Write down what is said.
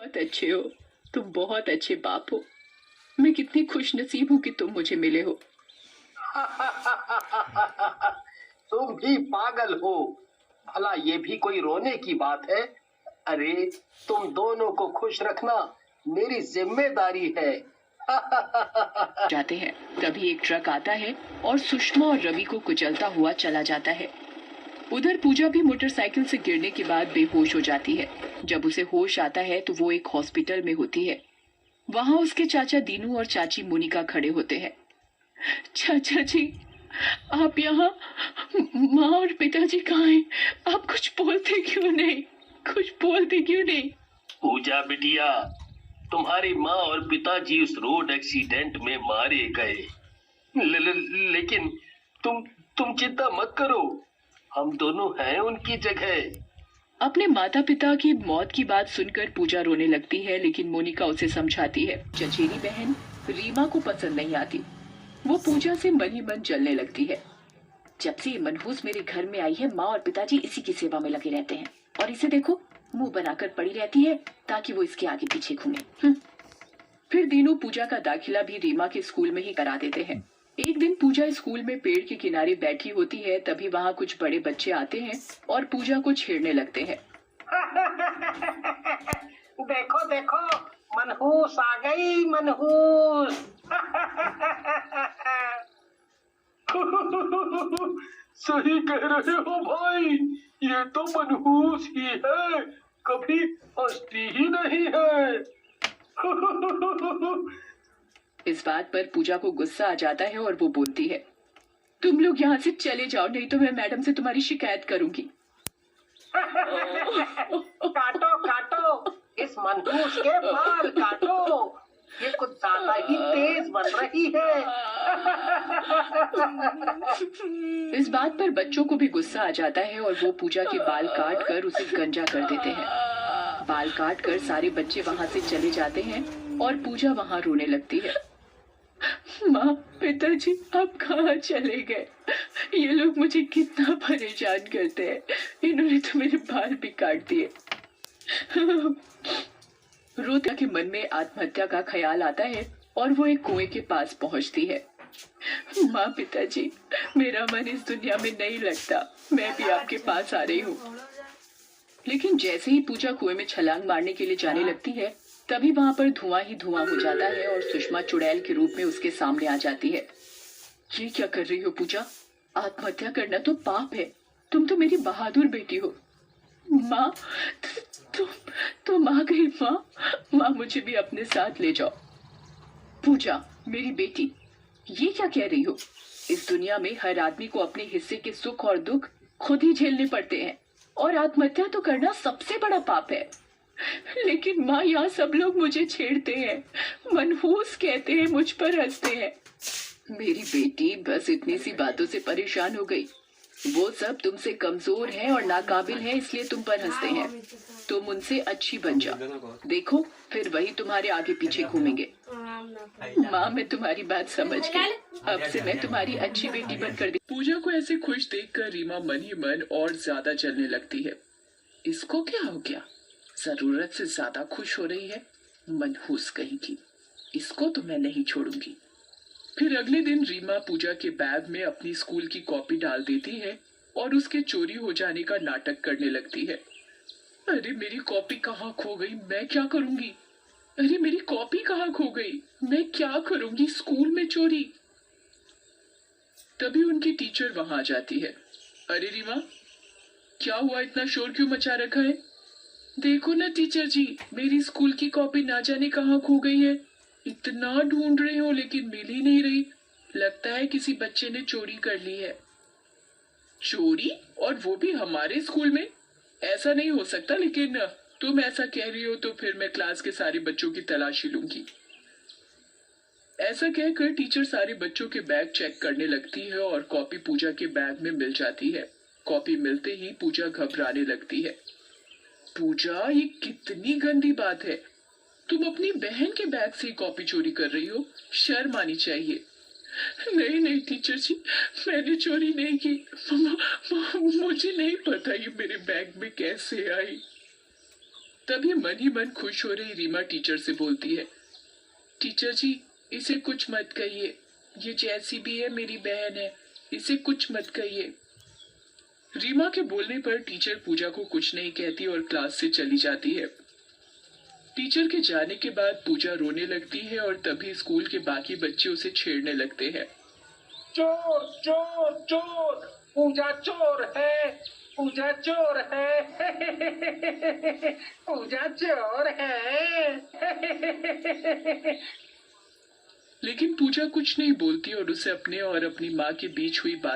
बहुत अच्छे हो। तुम बहुत अच्छे बाप हो। मैं कितनी खुश नसीब हूँ कि तुम मुझे मिले हो। तुम भी पागल हो। भला ये भी कोई रोने की बात है? अरे, तुम दोनों को खुश रखना मेरी जिम्मेदारी है। जाते हैं तभी एक ट्रक आता है और सुषमा और रवि को कुचलता हुआ चला जाता है। उधर पूजा भी मोटरसाइकिल से गिरने के बाद बेहोश हो जाती है। जब उसे होश आता है तो वो एक हॉस्पिटल में होती है। वहाँ उसके चाचा दीनू और चाची मोनिका खड़े होते हैं। चाचा जी, आप यहाँ? माँ और पिताजी कहाँ हैं? आप कुछ बोलते क्यों नहीं? कुछ बोलते क्यों नहीं? पूजा बिटिया, तुम्हारी माँ और पिताजी उस रोड एक्सीडेंट में मारे गए। लेकिन तुम चिंता मत करो, हम दोनों हैं उनकी जगह। अपने माता पिता की मौत की बात सुनकर पूजा रोने लगती है, लेकिन मोनिका उसे समझाती है। चचेरी बहन रीमा को पसंद नहीं आती। वो पूजा से मन ही मन जलने लगती है। जब से ये मनहूस मेरे घर में आई है, माँ और पिताजी इसी की सेवा में लगे रहते हैं, और इसे देखो, मुंह बनाकर पड़ी रहती है ताकि वो इसके आगे पीछे घूमे। फिर दिनों पूजा का दाखिला भी रीमा के स्कूल में ही करा देते हैं। एक दिन पूजा स्कूल में पेड़ के किनारे बैठी होती है, तभी वहाँ कुछ बड़े बच्चे आते हैं और पूजा को छेड़ने लगते हैं। देखो देखो, मनहूस आ गई, मनहूस। सही कह रहे हो भाई, ये तो मनहूस ही है, कभी हंसती ही नहीं है। इस बात पर पूजा को गुस्सा आ जाता है और वो बोलती है, तुम लोग यहाँ से चले जाओ, नहीं तो मैं मैडम से तुम्हारी शिकायत करूंगी। काटो काटो, इस मनहूस के बाल काटो, ये कुछ ज्यादा ही तेज बन रही है। इस बात पर बच्चों को भी गुस्सा आ जाता है और वो पूजा के बाल काट कर उसे गंजा कर देते हैं। बाल काट कर सारे बच्चे वहाँ से चले जाते हैं और पूजा वहाँ रोने लगती है। माँ, पिताजी, आप कहाँ चले गए? ये लोग मुझे कितना परेशान करते हैं। इन्होंने तो मेरे बाल भी काट दिए। रोता के मन में आत्महत्या का ख्याल आता है और वो एक कुएं के पास पहुंचती है। माँ, पिताजी, मेरा मन इस दुनिया में नहीं लगता, मैं भी आपके पास आ रही हूँ। लेकिन जैसे ही पूजा कुएं में छलांग मारने के लिए जाने लगती है, तभी वहाँ पर धुआं ही धुआं हो जाता है और सुषमा चुड़ैल के रूप में उसके सामने आ जाती है। ये क्या कर रही हो पूजा? आत्महत्या करना तो पाप है। तुम तो मेरी बहादुर बेटी हो। माँ, तुम आ गई माँ। माँ, मुझे भी अपने साथ ले जाओ। पूजा, मेरी बेटी, ये क्या कह रही हो? इस दुनिया में हर आदमी को अपने हिस्से के सुख और दुख खुद ही झेलने पड़ते हैं, और आत्महत्या तो करना सबसे बड़ा पाप है। लेकिन माँ, यहाँ सब लोग मुझे छेड़ते हैं, मनहूस कहते हैं, मुझ पर हंसते हैं। मेरी बेटी बस इतनी सी बातों से परेशान हो गई। वो सब तुमसे कमजोर है और नाकाबिल है, इसलिए तुम पर हंसते हैं। तुम उनसे अच्छी बन जाओ, देखो फिर वही तुम्हारे आगे पीछे घूमेंगे। माँ, मैं तुम्हारी बात समझ गई। अब से मैं तुम्हारी अच्छी बेटी बनकर दे। पूजा को ऐसे खुश देखकर रीमा मन ही मन और ज्यादा चलने लगती है। इसको क्या हो गया? जरूरत से ज्यादा खुश हो रही है, मनहूस कहीं की। इसको तो मैं नहीं छोड़ूंगी। फिर अगले दिन रीमा पूजा के बैग में अपनी स्कूल की कॉपी डाल देती है और उसके चोरी हो जाने का नाटक करने लगती है। अरे, मेरी कॉपी कहाँ खो गई? मैं क्या करूंगी? अरे, मेरी कॉपी कहाँ खो गई? मैं क्या करूंगी? स्कूल में चोरी। तभी उनकी टीचर वहां आ जाती है। अरे रीमा, क्या हुआ? इतना शोर क्यों मचा रखा है? देखो ना टीचर जी, मेरी स्कूल की कॉपी ना जाने कहाँ खो गई है। इतना ढूंढ रही हूँ लेकिन मिल ही नहीं रही। लगता है किसी बच्चे ने चोरी कर ली है। चोरी? और वो भी हमारे स्कूल में? ऐसा नहीं हो सकता, लेकिन तुम ऐसा कह रही हो तो फिर मैं क्लास के सारे बच्चों की तलाशी लूंगी। ऐसा कहकर टीचर सारे बच्चों के बैग चेक करने लगती है और कॉपी पूजा के बैग में मिल जाती है। कॉपी मिलते ही पूजा घबराने लगती है। पूजा, ये कितनी गंदी बात है। तुम अपनी बहन के बैग से कॉपी चोरी कर रही हो, शर्म आनी चाहिए। नहीं नहीं टीचर जी, मैंने चोरी नहीं की। मुझे नहीं पता ये मेरे बैग में कैसे आई। तभी मन ही मन खुश हो रही रीमा टीचर से बोलती है, टीचर जी, इसे कुछ मत कहिए, ये जैसी भी है मेरी बहन है, इसे कुछ मत कहिए। रीमा के बोलने पर टीचर पूजा को कुछ नहीं कहती और क्लास से चली जाती है। टीचर के जाने के बाद पूजा रोने लगती है और तभी स्कूल के बाकी बच्चे उसे छेड़ने लगते हैं। चोर चोर चोर, पूजा चोर है, पूजा चोर है, पूजा चोर है। लेकिन पूजा कुछ नहीं बोलती और उसे अपने और अपनी माँ के बीच हुई बात